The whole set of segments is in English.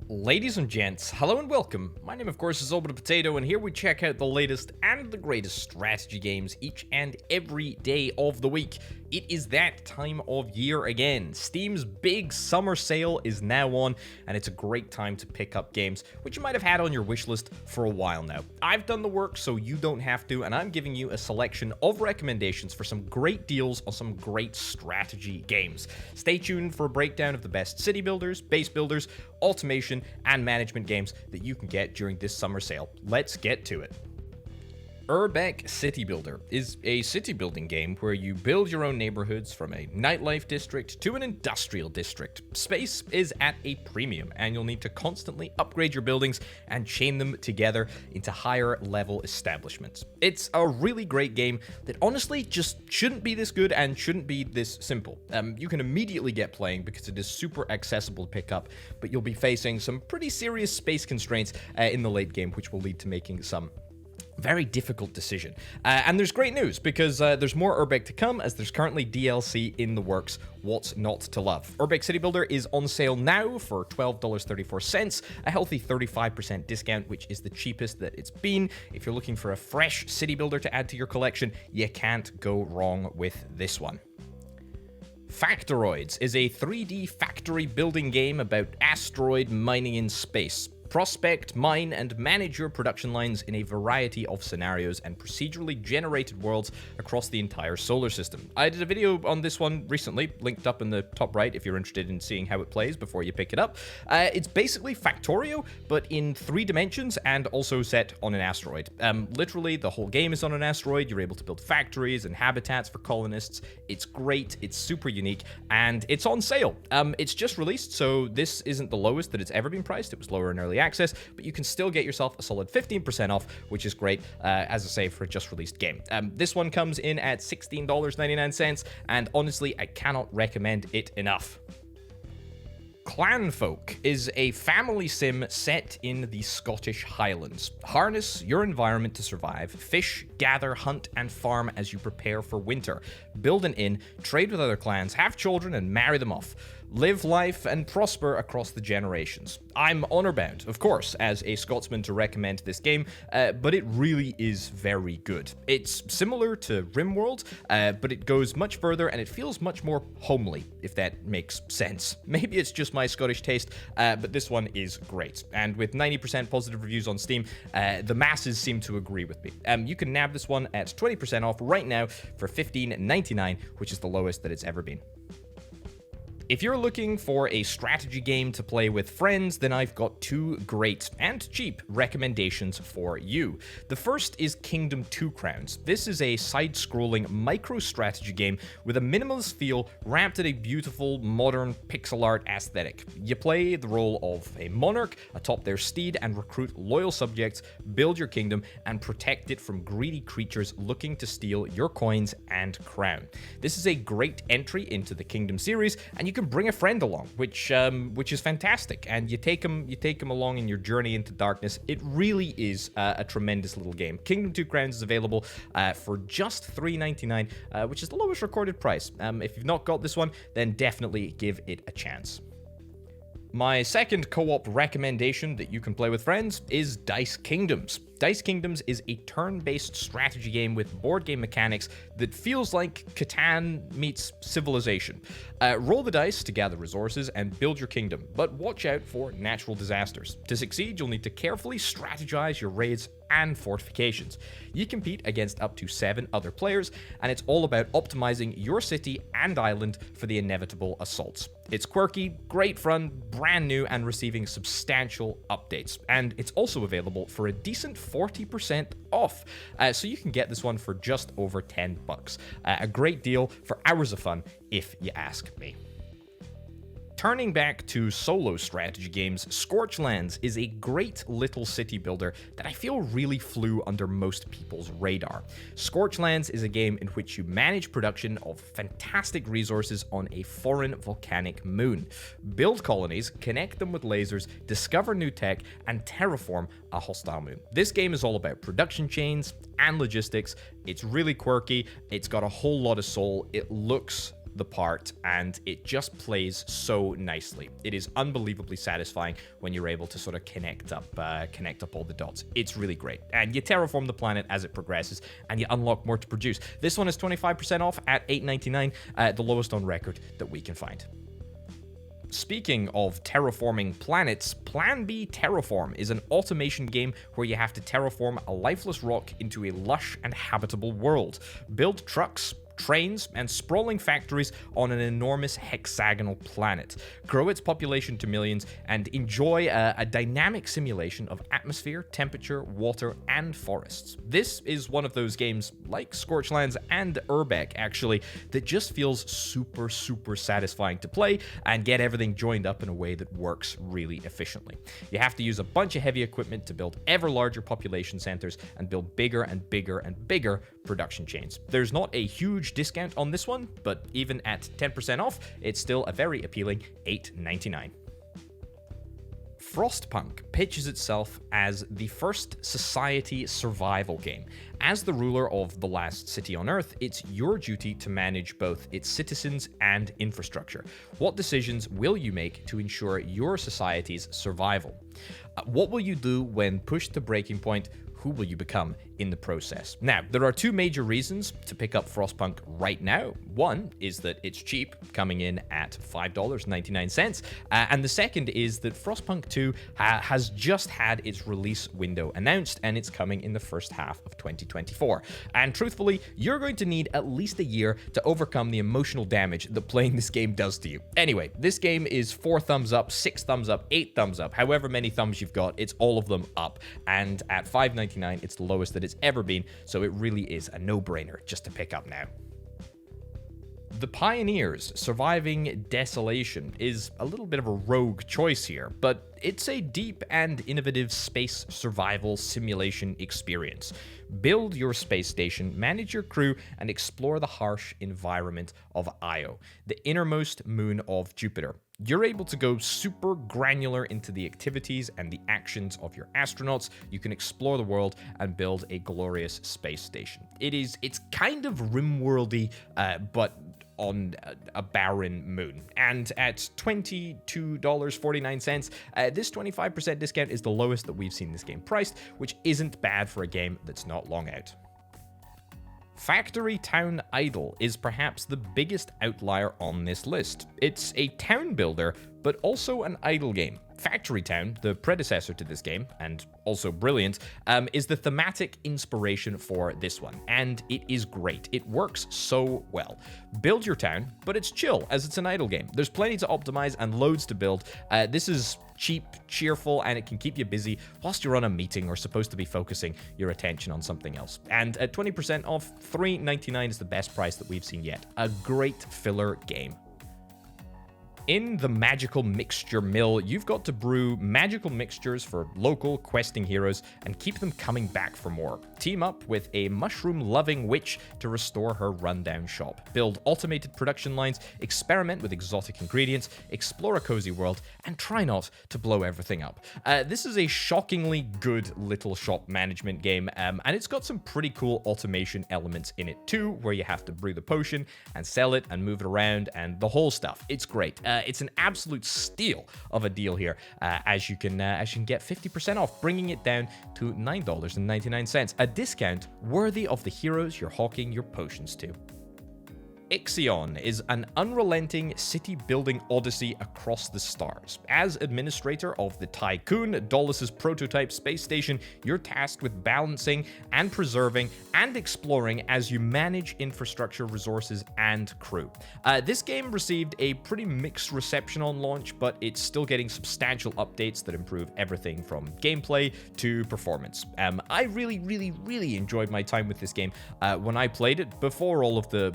Ladies and gents, hello and welcome. My name, of course, is Orbit Potato, and here we check out the latest and the greatest strategy games each and every day of the week. It is that time of year again. Steam's big summer sale is now on, and it's a great time to pick up games which you might have had on your wish list for a while now. I've done the work so you don't have to, and I'm giving you a selection of recommendations for some great deals on some great strategy games. Stay tuned for a breakdown of the best city builders, base builders, automation, and management games that you can get during this summer sale. Let's get to it. Urbek City Builder is a city building game where you build your own neighborhoods from a nightlife district to an industrial district. Space is at a premium, and you'll need to constantly upgrade your buildings and chain them together into higher level establishments. It's a really great game that honestly just shouldn't be this good and shouldn't be this simple. You can immediately get playing because it is super accessible to pick up, but you'll be facing some pretty serious space constraints in the late game, which will lead to making some very difficult decision. And there's great news, because there's more Urbek to come, as there's currently DLC in the works. What's not to love? Urbek City Builder is on sale now for $12.34, a healthy 35% discount, which is the cheapest that it's been. If you're looking for a fresh city builder to add to your collection, you can't go wrong with this one. Facteroids is a 3D factory building game about asteroid mining in space. Prospect, mine, and manage your production lines in a variety of scenarios and procedurally generated worlds across the entire solar system. I did a video on this one recently, linked up in the top right if you're interested in seeing how it plays before you pick it up. It's basically Factorio, but in 3 dimensions and also set on an asteroid. Literally, the whole game is on an asteroid. You're able to build factories and habitats for colonists. It's great, it's super unique, and it's on sale. It's just released, so this isn't the lowest that it's ever been priced. It was lower in early access, but you can still get yourself a solid 15% off, which is great, as I say, for a just released game. This one comes in at $16.99, and honestly, I cannot recommend it enough. Clanfolk is a family sim set in the Scottish Highlands. Harness your environment to survive, fish, gather, hunt, and farm as you prepare for winter. Build an inn, trade with other clans, have children, and marry them off. Live life and prosper across the generations. I'm honor-bound, of course, as a Scotsman to recommend this game, but it really is very good. It's similar to RimWorld, but it goes much further and it feels much more homely, if that makes sense. Maybe it's just my Scottish taste, but this one is great. And with 90% positive reviews on Steam, the masses seem to agree with me. You can nab this one at 20% off right now for $15.99, which is the lowest that it's ever been. If you're looking for a strategy game to play with friends, then I've got 2 great and cheap recommendations for you. The first is Kingdom 2 Crowns. This is a side-scrolling micro-strategy game with a minimalist feel wrapped in a beautiful, modern, pixel art aesthetic. You play the role of a monarch atop their steed and recruit loyal subjects, build your kingdom, and protect it from greedy creatures looking to steal your coins and crown. This is a great entry into the Kingdom series, and you can bring a friend along, which is fantastic, and you take them along in your journey into darkness. It really is a tremendous little game. Kingdom 2 Crowns is available for just $3.99, which is the lowest recorded price. If you've not got this one, then definitely give it a chance. My second co-op recommendation that you can play with friends is Dice Kingdoms. Dice Kingdoms is a turn-based strategy game with board game mechanics that feels like Catan meets Civilization. Roll the dice to gather resources and build your kingdom, but watch out for natural disasters. To succeed, you'll need to carefully strategize your raids and fortifications. You compete against up to 7 other players, and it's all about optimizing your city and island for the inevitable assaults. It's quirky, great fun, brand new, and receiving substantial updates. And it's also available for a decent 40% off. So you can get this one for just over $10. A great deal for hours of fun, if you ask me. Turning back to solo strategy games, Scorchlands is a great little city builder that I feel really flew under most people's radar. Scorchlands is a game in which you manage production of fantastic resources on a foreign volcanic moon. Build colonies, connect them with lasers, discover new tech, and terraform a hostile moon. This game is all about production chains and logistics. It's really quirky, it's got a whole lot of soul, it looks the part, and it just plays so nicely. It is unbelievably satisfying when you're able to sort of connect up all the dots. It's really great. And you terraform the planet as it progresses, and you unlock more to produce. This one is 25% off at $8.99, the lowest on record that we can find. Speaking of terraforming planets, Plan B Terraform is an automation game where you have to terraform a lifeless rock into a lush and habitable world. Build trucks, trains, and sprawling factories on an enormous hexagonal planet. Grow its population to millions and enjoy a dynamic simulation of atmosphere, temperature, water, and forests. This is one of those games, like Scorchlands and Urbek actually, that just feels super, super satisfying to play and get everything joined up in a way that works really efficiently. You have to use a bunch of heavy equipment to build ever larger population centers and build bigger and bigger and bigger production chains. There's not a huge discount on this one, but even at 10% off, it's still a very appealing $8.99. Frostpunk pitches itself as the first society survival game. As the ruler of the last city on Earth, it's your duty to manage both its citizens and infrastructure. What decisions will you make to ensure your society's survival? What will you do when pushed to breaking point? Who will you become in the process? Now, there are two major reasons to pick up Frostpunk right now. One is that it's cheap, coming in at $5.99, and the second is that Frostpunk 2 has just had its release window announced, and it's coming in the first half of 2024. And truthfully, you're going to need at least a year to overcome the emotional damage that playing this game does to you. Anyway, this game is 4 thumbs up, 6 thumbs up, 8 thumbs up, however many thumbs you've got, it's all of them up, and at $5.99, it's the lowest that it's ever been, so it really is a no-brainer just to pick up now. The Pioneers surviving Desolation is a little bit of a rogue choice here, but it's a deep and innovative space survival simulation experience. Build your space station, manage your crew, and explore the harsh environment of Io, the innermost moon of Jupiter. You're able to go super granular into the activities and the actions of your astronauts. You can explore the world and build a glorious space station. It's kind of RimWorldy, but on a barren moon. And at $22.49, this 25% discount is the lowest that we've seen this game priced, which isn't bad for a game that's not long out. Factory Town Idle is perhaps the biggest outlier on this list. It's a town builder, but also an idle game. Factory Town, the predecessor to this game, and also brilliant, is the thematic inspiration for this one, and it is great. It works so well. Build your town, but it's chill, as it's an idle game. There's plenty to optimize and loads to build. This is cheap, cheerful, and it can keep you busy whilst you're on a meeting or supposed to be focusing your attention on something else. And at 20% off, $3.99 is the best price that we've seen yet. A great filler game. In the Magical Mixture Mill, you've got to brew magical mixtures for local questing heroes and keep them coming back for more. Team up with a mushroom-loving witch to restore her rundown shop. Build automated production lines, experiment with exotic ingredients, explore a cozy world, and try not to blow everything up. This is a shockingly good little shop management game, and it's got some pretty cool automation elements in it too, where you have to brew the potion and sell it and move it around and the whole stuff. It's great. It's an absolute steal of a deal here, as you can get 50% off, bringing it down to $9.99, a discount worthy of the heroes you're hawking your potions to. Ixion is an unrelenting city-building odyssey across the stars. As administrator of the Tycoon, Dolus's prototype space station, you're tasked with balancing and preserving and exploring as you manage infrastructure, resources, and crew. This game received a pretty mixed reception on launch, but it's still getting substantial updates that improve everything from gameplay to performance. I really enjoyed my time with this game when I played it before all of the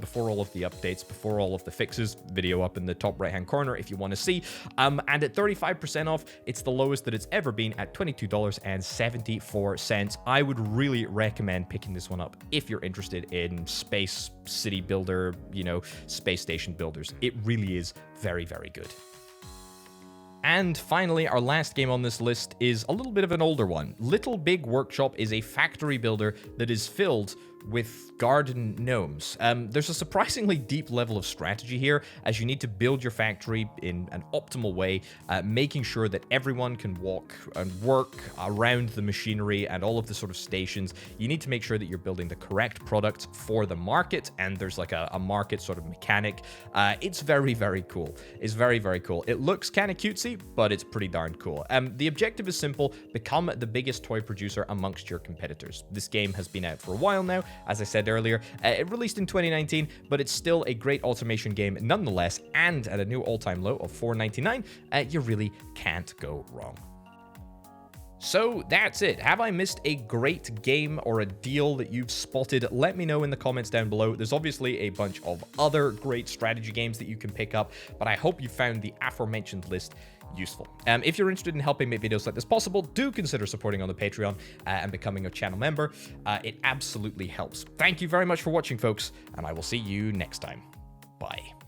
updates, before all of the fixes. Video up in the top right hand corner if you want to see. And at 35% off, it's the lowest that it's ever been at $22.74. I would really recommend picking this one up if you're interested in space city builder, space station builders. It really is very good. And finally, our last game on this list is a little bit of an older one. Little Big Workshop is a factory builder that is filled with garden gnomes. There's a surprisingly deep level of strategy here, as you need to build your factory in an optimal way, making sure that everyone can walk and work around the machinery and all of the sort of stations. You need to make sure that you're building the correct products for the market, and there's like a market sort of mechanic. It's very, very cool. It's very, very cool. It looks kind of cutesy, but it's pretty darn cool. The objective is simple: become the biggest toy producer amongst your competitors. This game has been out for a while now, as I said earlier. It released in 2019, but it's still a great automation game nonetheless, and at a new all-time low of $4.99, you really can't go wrong. So that's it. Have I missed a great game or a deal that you've spotted? Let me know in the comments down below. There's obviously a bunch of other great strategy games that you can pick up, but I hope you found the aforementioned list useful. If you're interested in helping make videos like this possible, do consider supporting on the Patreon and becoming a channel member. It absolutely helps. Thank you very much for watching, folks, and I will see you next time. Bye.